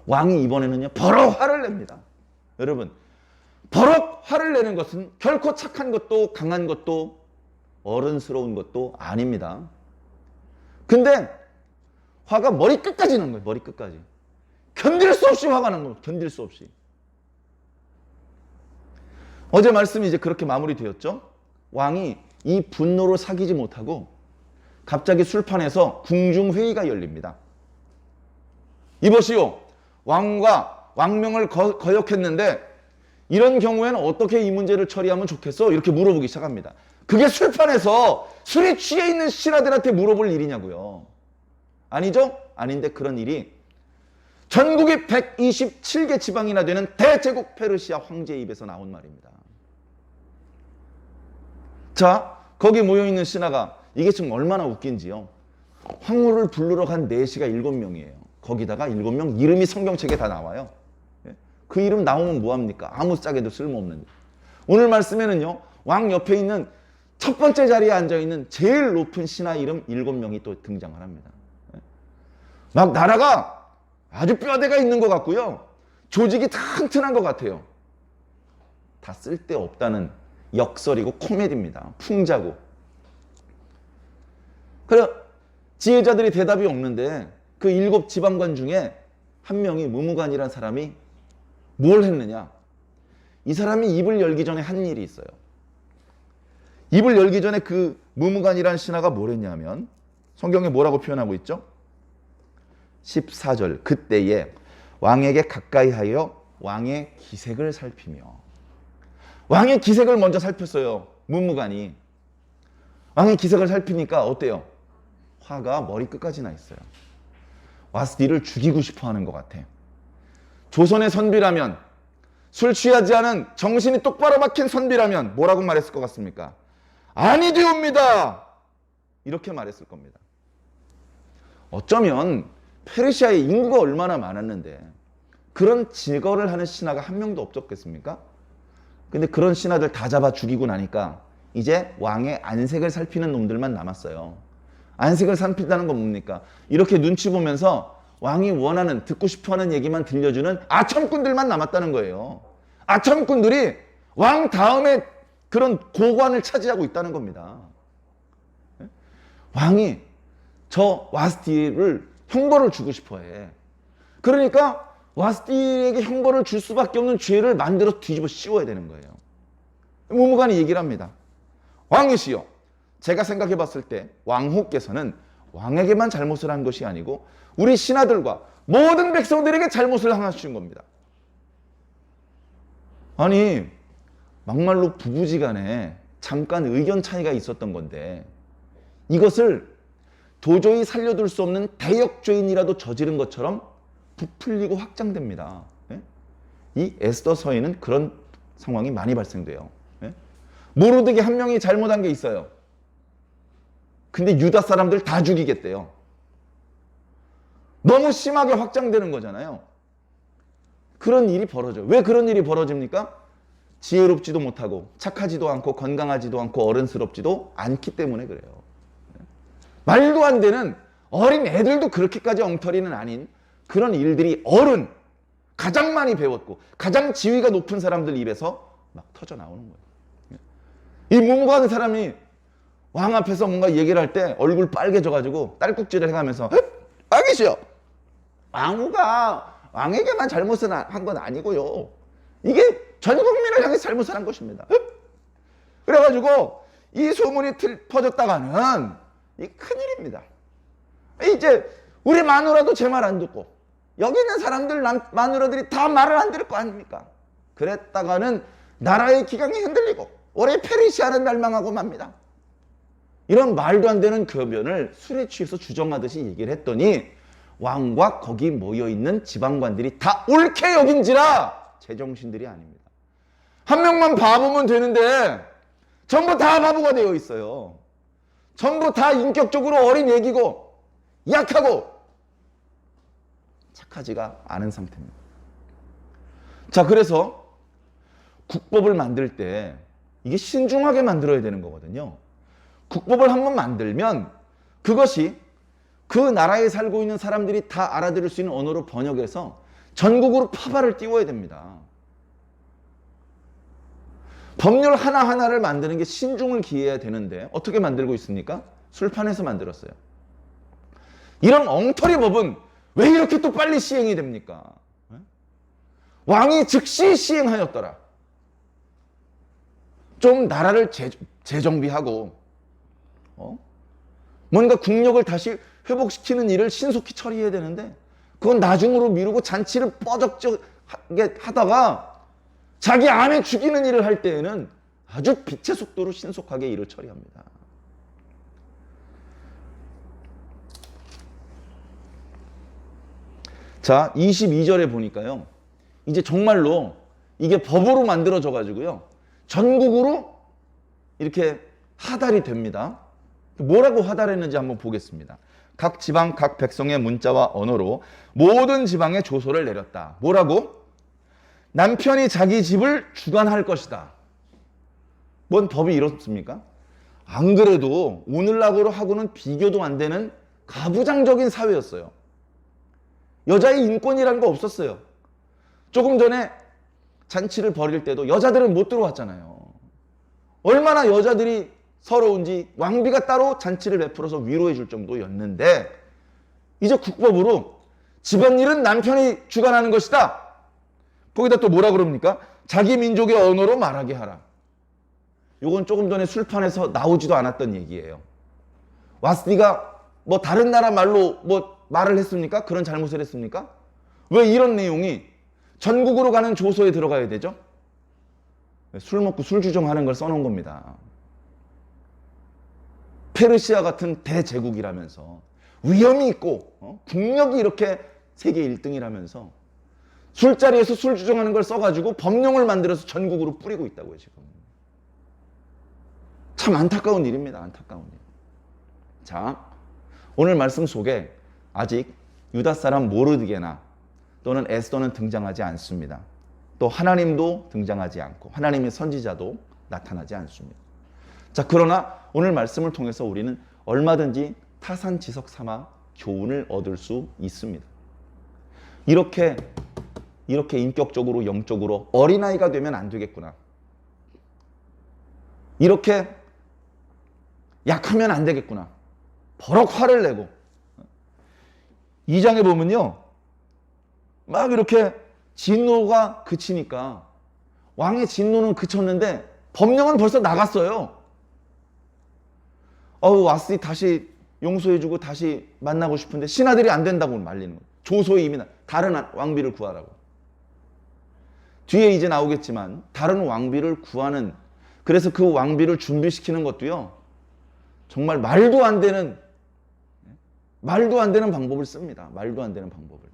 왕이 이번에는요 버럭 화를 냅니다. 여러분, 버럭 화를 내는 것은 결코 착한 것도 강한 것도 어른스러운 것도 아닙니다. 근데 화가 머리끝까지 난 거예요. 머리끝까지. 견딜 수 없이 화가 난 거예요. 견딜 수 없이. 어제 말씀이 이제 그렇게 마무리되었죠. 왕이 이 분노를 사귀지 못하고 갑자기 술판에서 궁중회의가 열립니다. 이보시오, 왕과 왕명을 거역했는데 이런 경우에는 어떻게 이 문제를 처리하면 좋겠어? 이렇게 물어보기 시작합니다. 그게 술판에서 술이 취해 있는 신하들한테 물어볼 일이냐고요. 아니죠? 아닌데 그런 일이 전국이 127개 지방이나 되는 대제국 페르시아 황제의 입에서 나온 말입니다. 자, 거기 모여있는 신하가 이게 지금 얼마나 웃긴지요. 황후를 부르러 간 내시가 7명이에요. 거기다가 7명 이름이 성경책에 다 나와요. 그 이름 나오면 뭐합니까? 아무 짝에도 쓸모없는데. 오늘 말씀에는요, 왕 옆에 있는 첫 번째 자리에 앉아있는 제일 높은 신하 이름 7명이 또 등장을 합니다. 막 나라가 아주 뼈대가 있는 것 같고요. 조직이 튼튼한 것 같아요. 다 쓸데없다는 역설이고 코미디입니다. 풍자고. 그래, 지혜자들이 대답이 없는데 그 7 지방관 중에 한 명이 무무관이라는 사람이 뭘 했느냐. 이 사람이 입을 열기 전에 한 일이 있어요. 입을 열기 전에 그 무무관이라는 신하가 뭘 했냐면 성경에 뭐라고 표현하고 있죠? 14절, 그때에 왕에게 가까이 하여 왕의 기색을 살피며. 왕의 기색을 먼저 살폈어요. 무무관이. 왕의 기색을 살피니까 어때요? 화가 머리끝까지 나 있어요. 와스디를 죽이고 싶어 하는 것 같아. 조선의 선비라면, 술 취하지 않은 정신이 똑바로 박힌 선비라면 뭐라고 말했을 것 같습니까? 아니되옵니다. 이렇게 말했을 겁니다. 어쩌면 페르시아의 인구가 얼마나 많았는데 그런 직거를 하는 신하가 한 명도 없었겠습니까? 근데 그런 신하들 다 잡아 죽이고 나니까 이제 왕의 안색을 살피는 놈들만 남았어요. 안색을 살핀다는 건 뭡니까? 이렇게 눈치 보면서 왕이 원하는, 듣고 싶어하는 얘기만 들려주는 아첨꾼들만 남았다는 거예요. 아첨꾼들이 왕 다음에 그런 고관을 차지하고 있다는 겁니다. 왕이 저 와스티를 형벌을 주고 싶어해. 그러니까 와스티에게 형벌을 줄 수밖에 없는 죄를 만들어 뒤집어 씌워야 되는 거예요. 무무관이 얘기를 합니다. 왕이시여, 제가 생각해 봤을 때 왕후께서는 왕에게만 잘못을 한 것이 아니고 우리 신하들과 모든 백성들에게 잘못을 행하신 겁니다. 아니, 막말로 부부지간에 잠깐 의견 차이가 있었던 건데 이것을 도저히 살려둘 수 없는 대역죄인이라도 저지른 것처럼 부풀리고 확장됩니다. 이 에스더서에는 그런 상황이 많이 발생돼요. 모르드게 한 명이 잘못한 게 있어요. 근데 유다 사람들 다 죽이겠대요. 너무 심하게 확장되는 거잖아요. 그런 일이 벌어져요. 왜 그런 일이 벌어집니까? 지혜롭지도 못하고 착하지도 않고 건강하지도 않고 어른스럽지도 않기 때문에 그래요. 말도 안 되는, 어린 애들도 그렇게까지 엉터리는 아닌 그런 일들이 가장 많이 배웠고 가장 지위가 높은 사람들 입에서 막 터져 나오는 거예요. 이 문무하는 사람이 왕 앞에서 뭔가 얘기를 할 때 얼굴 빨개져가지고 딸꾹질을 해가면서 왕이시여, 왕후가 왕에게만 잘못을 한 건 아니고요, 이게 전 국민을 향해 잘못을 한 것입니다. 그래가지고 이 소문이 퍼졌다가는 이 큰일입니다. 이제 우리 마누라도 제 말 안 듣고 여기 있는 사람들 마누라들이 다 말을 안 들을 거 아닙니까? 그랬다가는 나라의 기강이 흔들리고 올해 페르시아는 멸망하고 맙니다. 이런 말도 안 되는 궤변을 술에 취해서 주정하듯이 얘기를 했더니 왕과 거기 모여있는 지방관들이 다 옳게 여긴지라 제정신들이 아닙니다. 한 명만 바보면 되는데 전부 다 바보가 되어 있어요. 전부 다 인격적으로 어린 애기고 약하고 착하지가 않은 상태입니다. 자, 그래서 국법을 만들 때 이게 신중하게 만들어야 되는 거거든요. 국법을 한번 만들면 그것이 그 나라에 살고 있는 사람들이 다 알아들을 수 있는 언어로 번역해서 전국으로 파발을 띄워야 됩니다. 법률 하나하나를 만드는 게 신중을 기해야 되는데 어떻게 만들고 있습니까? 술판에서 만들었어요. 이런 엉터리 법은 왜 이렇게 또 빨리 시행이 됩니까? 왕이 즉시 시행하였더라. 좀 나라를 재정비하고 뭔가 국력을 다시 회복시키는 일을 신속히 처리해야 되는데 그건 나중으로 미루고 잔치를 뻐적하게 하다가 자기 아내 죽이는 일을 할 때에는 아주 빛의 속도로 신속하게 일을 처리합니다. 자, 22절에 보니까요, 이제 정말로 이게 법으로 만들어져 가지고요 전국으로 이렇게 하달이 됩니다. 뭐라고 하달했는지 한번 보겠습니다. 각 지방 각 백성의 문자와 언어로 모든 지방에 조소를 내렸다. 뭐라고? 남편이 자기 집을 주관할 것이다. 뭔 법이 이렇습니까? 안 그래도 오늘날로 하고는 비교도 안 되는 가부장적인 사회였어요. 여자의 인권이라는 거 없었어요. 조금 전에 잔치를 벌일 때도 여자들은 못 들어왔잖아요. 얼마나 여자들이 서러운지 왕비가 따로 잔치를 베풀어서 위로해 줄 정도였는데 이제 국법으로 집안일은 남편이 주관하는 것이다. 거기다 또 뭐라 그럽니까? 자기 민족의 언어로 말하게 하라. 요건 조금 전에 술판에서 나오지도 않았던 얘기예요. 와스디가 뭐 다른 나라 말로 뭐 말을 했습니까? 그런 잘못을 했습니까? 왜 이런 내용이 전국으로 가는 조서에 들어가야 되죠? 술 먹고 술 주정하는 걸 써놓은 겁니다. 페르시아 같은 대제국이라면서 위험이 있고 국력이 이렇게 세계 1등이라면서 술자리에서 술 주정하는 걸 써가지고 법령을 만들어서 전국으로 뿌리고 있다고요, 지금. 참 안타까운 일입니다. 안타까운 일. 자, 오늘 말씀 속에 아직 유다 사람 모르드게나 또는 에스더는 등장하지 않습니다. 또 하나님도 등장하지 않고 하나님의 선지자도 나타나지 않습니다. 자, 그러나 오늘 말씀을 통해서 우리는 얼마든지 타산지석 삼아 교훈을 얻을 수 있습니다. 이렇게 인격적으로 영적으로 어린아이가 되면 안 되겠구나. 이렇게 약하면 안 되겠구나. 버럭 화를 내고 2장에 보면요, 막 이렇게 진노가 그치니까 왕의 진노는 그쳤는데 법령은 벌써 나갔어요. 와스디 다시 용서해주고 다시 만나고 싶은데 신하들이 안 된다고 말리는 거예요. 조소에 이미 다른 왕비를 구하라고. 뒤에 이제 나오겠지만 다른 왕비를 구하는, 그래서 그 왕비를 준비시키는 것도요 정말 말도 안 되는 방법을 씁니다. 말도 안 되는 방법을.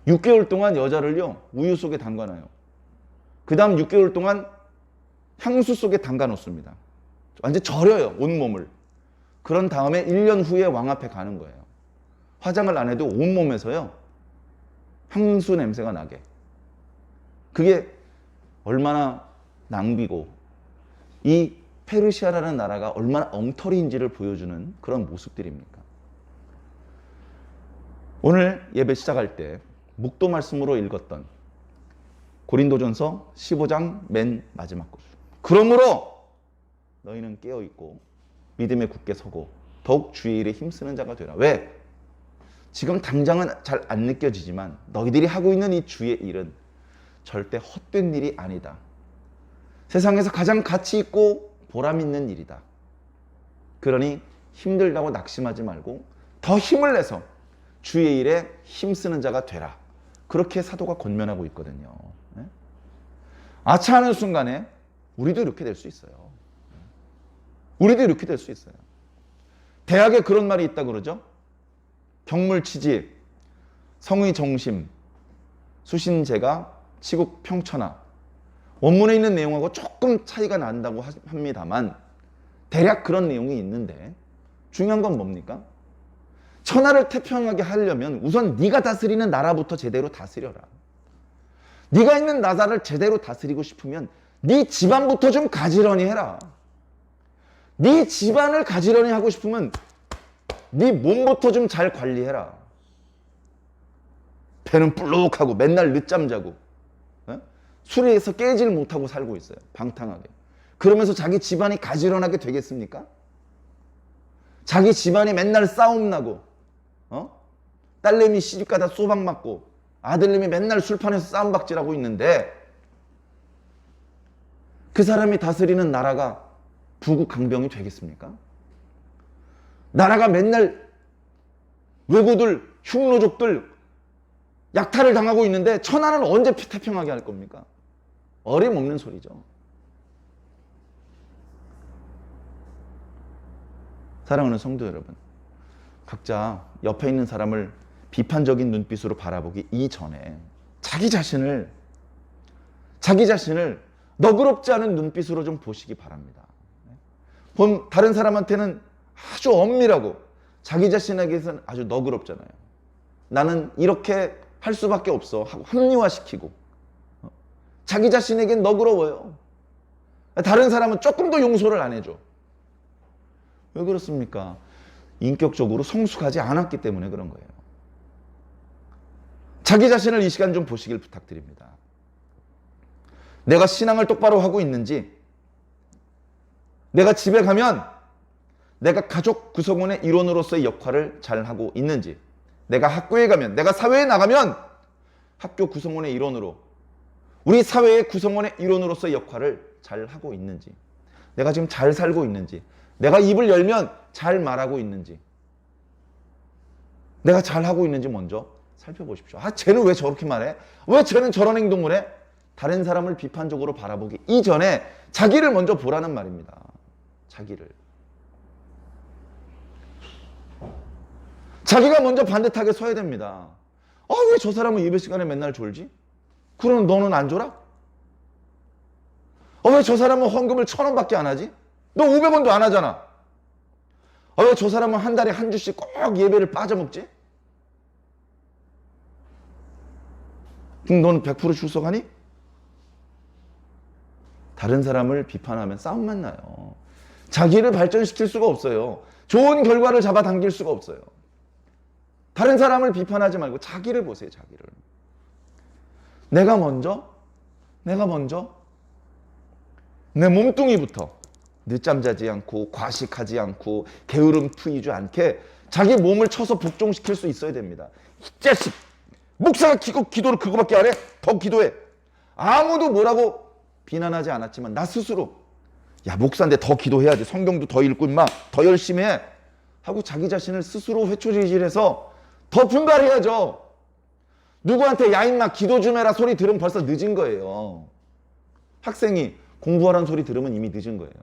6개월 동안 여자를요 우유 속에 담가놔요. 그 다음 6개월 동안 향수 속에 담가 놓습니다. 완전 절여요, 온몸을. 그런 다음에 1년 후에 왕 앞에 가는 거예요. 화장을 안 해도 온몸에서요 향수 냄새가 나게. 그게 얼마나 낭비고 이 페르시아라는 나라가 얼마나 엉터리인지를 보여주는 그런 모습들입니까? 오늘 예배 시작할 때 묵도 말씀으로 읽었던 고린도전서 15장 맨 마지막 구절. 그러므로 너희는 깨어있고 믿음에 굳게 서고 더욱 주의 일에 힘쓰는 자가 되라. 왜? 지금 당장은 잘 안 느껴지지만 너희들이 하고 있는 이 주의 일은 절대 헛된 일이 아니다. 세상에서 가장 가치 있고 보람 있는 일이다. 그러니 힘들다고 낙심하지 말고 더 힘을 내서 주의 일에 힘쓰는 자가 되라. 그렇게 사도가 권면하고 있거든요. 아차하는 순간에 우리도 이렇게 될 수 있어요. 우리도 이렇게 될 수 있어요. 대학에 그런 말이 있다 그러죠. 경물치지, 성의 정심, 수신제가, 치국 평천하. 원문에 있는 내용하고 조금 차이가 난다고 합니다만 대략 그런 내용이 있는데 중요한 건 뭡니까? 천하를 태평하게 하려면 우선 네가 다스리는 나라부터 제대로 다스려라. 네가 있는 나라를 제대로 다스리고 싶으면 네 집안부터 좀 가지런히 해라. 네 집안을 가지런히 하고 싶으면 네 몸부터 좀 잘 관리해라. 배는 불룩하고 맨날 늦잠 자고 술에서 깨질 못하고 살고 있어요. 방탕하게. 그러면서 자기 집안이 가지런하게 되겠습니까? 자기 집안이 맨날 싸움 나고 딸내미 시집가다 쏘박 맞고 아들내미 맨날 술판에서 싸움박질하고 있는데 그 사람이 다스리는 나라가 부국강병이 되겠습니까? 나라가 맨날 왜구들, 흉노족들 약탈을 당하고 있는데 천하는 언제 태평하게 할 겁니까? 어림없는 소리죠. 사랑하는 성도 여러분, 각자 옆에 있는 사람을 비판적인 눈빛으로 바라보기 이전에 자기 자신을 너그럽지 않은 눈빛으로 좀 보시기 바랍니다. 다른 사람한테는 아주 엄밀하고 자기 자신에게서는 아주 너그럽잖아요. 나는 이렇게 할 수밖에 없어 하고 합리화시키고 자기 자신에겐 너그러워요. 다른 사람은 조금 더 용서를 안 해줘. 왜 그렇습니까? 인격적으로 성숙하지 않았기 때문에 그런 거예요. 자기 자신을 이 시간 좀 보시길 부탁드립니다. 내가 신앙을 똑바로 하고 있는지, 내가 집에 가면 내가 가족 구성원의 일원으로서의 역할을 잘 하고 있는지, 내가 학교에 가면, 내가 사회에 나가면 학교 구성원의 일원으로, 우리 사회의 구성원의 일원으로서의 역할을 잘 하고 있는지, 내가 지금 잘 살고 있는지, 내가 입을 열면 잘 말하고 있는지, 내가 잘 하고 있는지 먼저 살펴보십시오. 쟤는 왜 저렇게 말해? 왜 쟤는 저런 행동을 해? 다른 사람을 비판적으로 바라보기 이전에 자기를 먼저 보라는 말입니다. 자기가 먼저 반듯하게 서야 됩니다. 왜 저 사람은 예배 시간에 맨날 졸지? 그럼 너는 안 졸아? 왜 저 사람은 헌금을 1,000원밖에 안 하지? 너 500원도 안 하잖아. 왜 저 사람은 한 달에 한 주씩 꼭 예배를 빠져먹지? 그럼 너는 100% 출석하니? 다른 사람을 비판하면 싸움만 나요. 자기를 발전시킬 수가 없어요. 좋은 결과를 잡아당길 수가 없어요. 다른 사람을 비판하지 말고 자기를 보세요. 자기를. 내가 먼저 내 몸뚱이부터 늦잠 자지 않고 과식하지 않고 게으름 피우지 않게 자기 몸을 쳐서 복종시킬 수 있어야 됩니다. 이 자식! 목사가 기도를 그거밖에 안 해? 더 기도해. 아무도 뭐라고 비난하지 않았지만 나 스스로 야 목사인데 더 기도해야지. 성경도 더 읽고 임마 더 열심히 해. 하고 자기 자신을 스스로 회초리질해서 더 분발해야죠. 누구한테 야 임마 기도 좀 해라 소리 들으면 벌써 늦은 거예요. 학생이 공부하라는 소리 들으면 이미 늦은 거예요.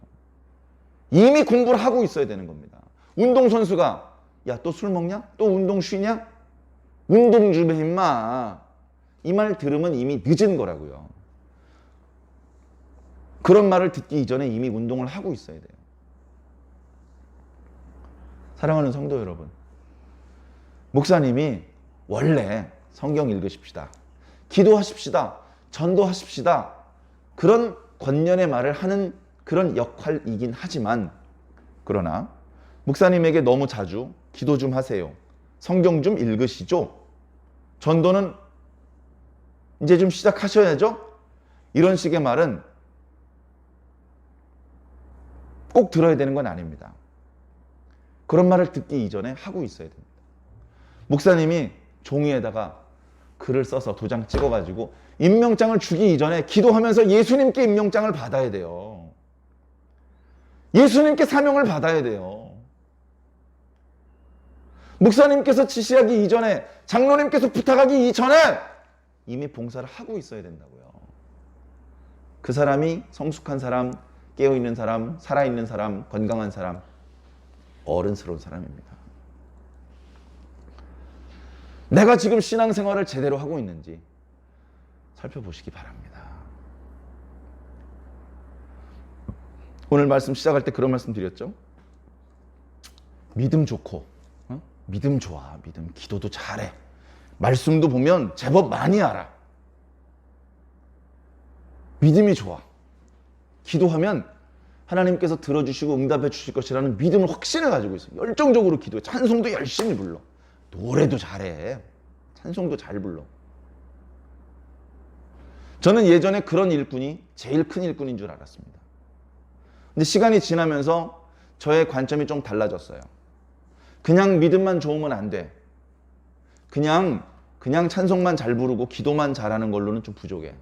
이미 공부를 하고 있어야 되는 겁니다. 운동선수가 야 또 술 먹냐? 또 운동 쉬냐? 운동 좀 해 임마. 이 말 들으면 이미 늦은 거라고요. 그런 말을 듣기 이전에 이미 운동을 하고 있어야 돼요. 사랑하는 성도 여러분, 목사님이 원래 성경 읽으십시다, 기도하십시다, 전도하십시다, 그런 권면의 말을 하는 그런 역할이긴 하지만, 그러나 목사님에게 너무 자주 기도 좀 하세요, 성경 좀 읽으시죠, 전도는 이제 좀 시작하셔야죠, 이런 식의 말은 꼭 들어야 되는 건 아닙니다. 그런 말을 듣기 이전에 하고 있어야 됩니다. 목사님이 종이에다가 글을 써서 도장 찍어가지고 임명장을 주기 이전에 기도하면서 예수님께 임명장을 받아야 돼요. 예수님께 사명을 받아야 돼요. 목사님께서 지시하기 이전에, 장로님께서 부탁하기 이전에 이미 봉사를 하고 있어야 된다고요. 그 사람이 성숙한 사람, 깨어있는 사람, 살아있는 사람, 건강한 사람, 어른스러운 사람입니다. 내가 지금 신앙생활을 제대로 하고 있는지 살펴보시기 바랍니다. 오늘 말씀 시작할 때 그런 말씀 드렸죠? 믿음 좋고, 믿음 좋아, 믿음, 기도도 잘해, 말씀도 보면 제법 많이 알아, 믿음이 좋아, 기도하면 하나님께서 들어주시고 응답해 주실 것이라는 믿음을, 확신을 가지고 있어요. 열정적으로 기도해, 찬송도 열심히 불러, 노래도 잘해, 찬송도 잘 불러. 저는 예전에 그런 일꾼이 제일 큰 일꾼인 줄 알았습니다. 근데 시간이 지나면서 저의 관점이 좀 달라졌어요. 그냥 믿음만 좋으면 안 돼. 그냥 찬송만 잘 부르고 기도만 잘하는 걸로는 좀 부족해.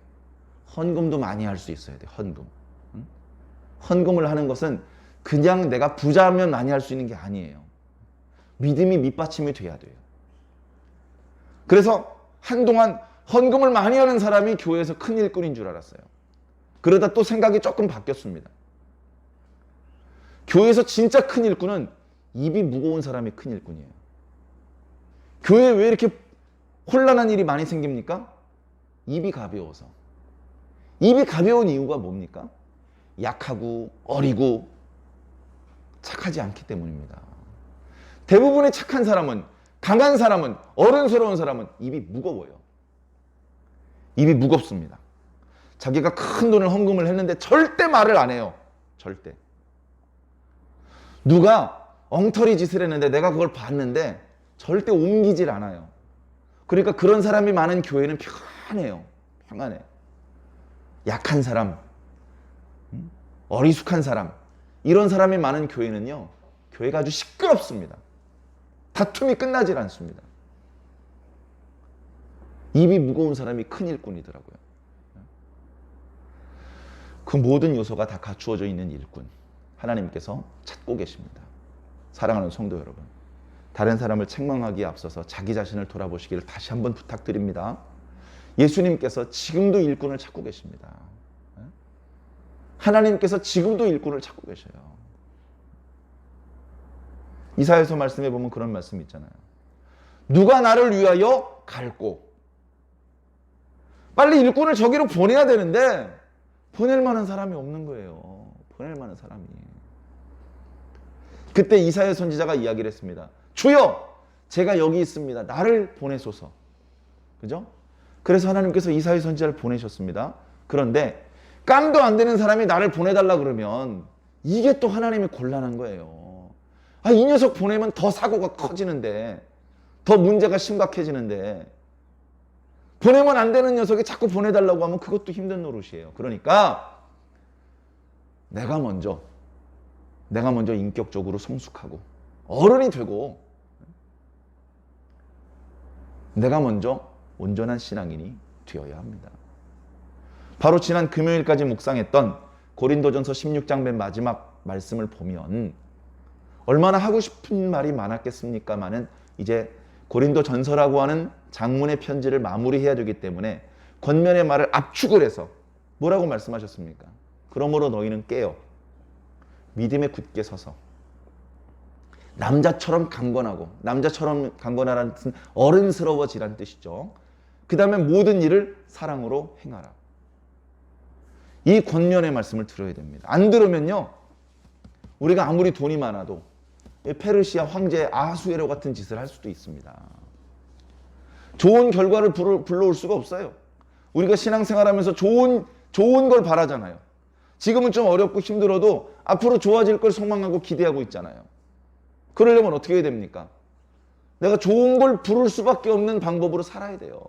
헌금도 많이 할 수 있어야 돼. 헌금을 하는 것은 그냥 내가 부자면 많이 할 수 있는 게 아니에요. 믿음이 밑받침이 돼야 돼요. 그래서 한동안 헌금을 많이 하는 사람이 교회에서 큰 일꾼인 줄 알았어요. 그러다 또 생각이 조금 바뀌었습니다. 교회에서 진짜 큰 일꾼은 입이 무거운 사람이 큰 일꾼이에요. 교회에 왜 이렇게 혼란한 일이 많이 생깁니까? 입이 가벼워서. 입이 가벼운 이유가 뭡니까? 약하고 어리고 착하지 않기 때문입니다. 대부분의 착한 사람은, 강한 사람은, 어른스러운 사람은 입이 무거워요. 입이 무겁습니다. 자기가 큰 돈을 헌금을 했는데 절대 말을 안 해요. 절대. 누가 엉터리 짓을 했는데 내가 그걸 봤는데 절대 옮기질 않아요. 그러니까 그런 사람이 많은 교회는 편해요. 평안해. 약한 사람, 어리숙한 사람, 이런 사람이 많은 교회는요, 교회가 아주 시끄럽습니다. 다툼이 끝나질 않습니다. 입이 무거운 사람이 큰 일꾼이더라고요. 그 모든 요소가 다 갖추어져 있는 일꾼, 하나님께서 찾고 계십니다. 사랑하는 성도 여러분, 다른 사람을 책망하기에 앞서서 자기 자신을 돌아보시기를 다시 한번 부탁드립니다. 예수님께서 지금도 일꾼을 찾고 계십니다. 하나님께서 지금도 일꾼을 찾고 계셔요. 이사야서 말씀에 보면 그런 말씀이 있잖아요. 누가 나를 위하여 갈고. 빨리 일꾼을 저기로 보내야 되는데 보낼 만한 사람이 없는 거예요. 보낼 만한 사람이. 그때 이사야 선지자가 이야기를 했습니다. 주여, 제가 여기 있습니다. 나를 보내소서. 그죠? 그래서 하나님께서 이사야 선지자를 보내셨습니다. 그런데 깜도 안 되는 사람이 나를 보내달라 그러면 이게 또 하나님이 곤란한 거예요. 아, 이 녀석 보내면 더 사고가 커지는데, 더 문제가 심각해지는데, 보내면 안 되는 녀석이 자꾸 보내달라고 하면 그것도 힘든 노릇이에요. 그러니까 내가 먼저 인격적으로 성숙하고 어른이 되고, 내가 먼저 온전한 신앙인이 되어야 합니다. 바로 지난 금요일까지 묵상했던 고린도전서 16장 맨 마지막 말씀을 보면 얼마나 하고 싶은 말이 많았겠습니까마는 이제 고린도전서라고 하는 장문의 편지를 마무리해야 되기 때문에 권면의 말을 압축을 해서 뭐라고 말씀하셨습니까? 그러므로 너희는 깨어 믿음에 굳게 서서 남자처럼 강건하고, 남자처럼 강건하라는 뜻은 어른스러워지라는 뜻이죠. 그 다음에 모든 일을 사랑으로 행하라. 이 권면의 말씀을 들어야 됩니다. 안 들으면요, 우리가 아무리 돈이 많아도, 페르시아 황제 아하수에로 같은 짓을 할 수도 있습니다. 좋은 결과를 불러올 수가 없어요. 우리가 신앙생활하면서 좋은 걸 바라잖아요. 지금은 좀 어렵고 힘들어도 앞으로 좋아질 걸 소망하고 기대하고 있잖아요. 그러려면 어떻게 해야 됩니까? 내가 좋은 걸 부를 수밖에 없는 방법으로 살아야 돼요.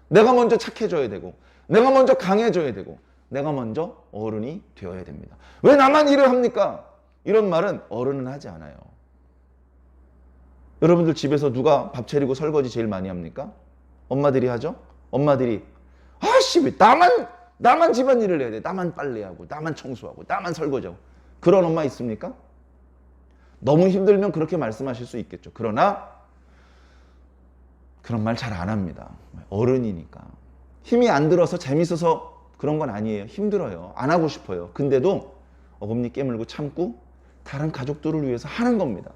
내가 먼저 착해져야 되고, 내가 먼저 강해져야 되고, 내가 먼저 어른이 되어야 됩니다. 왜 나만 일을 합니까? 이런 말은 어른은 하지 않아요. 여러분들 집에서 누가 밥 차리고 설거지 제일 많이 합니까? 엄마들이 하죠? 엄마들이 아씨 왜 나만 집안일을 해야 돼. 나만 빨래하고 나만 청소하고 나만 설거지하고. 그런 엄마 있습니까? 너무 힘들면 그렇게 말씀하실 수 있겠죠. 그러나 그런 말 잘 안 합니다. 어른이니까. 힘이 안 들어서 재밌어서 그런 건 아니에요. 힘들어요. 안 하고 싶어요. 근데도 어금니 깨물고 참고 다른 가족들을 위해서 하는 겁니다.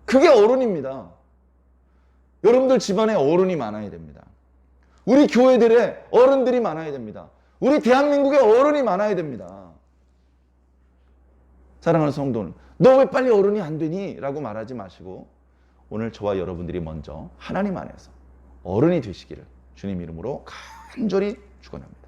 그게 어른입니다. 여러분들 집안에 어른이 많아야 됩니다. 우리 교회들에 어른들이 많아야 됩니다. 우리 대한민국에 어른이 많아야 됩니다. 사랑하는 성도는 너 왜 빨리 어른이 안 되니? 라고 말하지 마시고 오늘 저와 여러분들이 먼저 하나님 안에서 어른이 되시기를 주님 이름으로 간절히 축원합니다.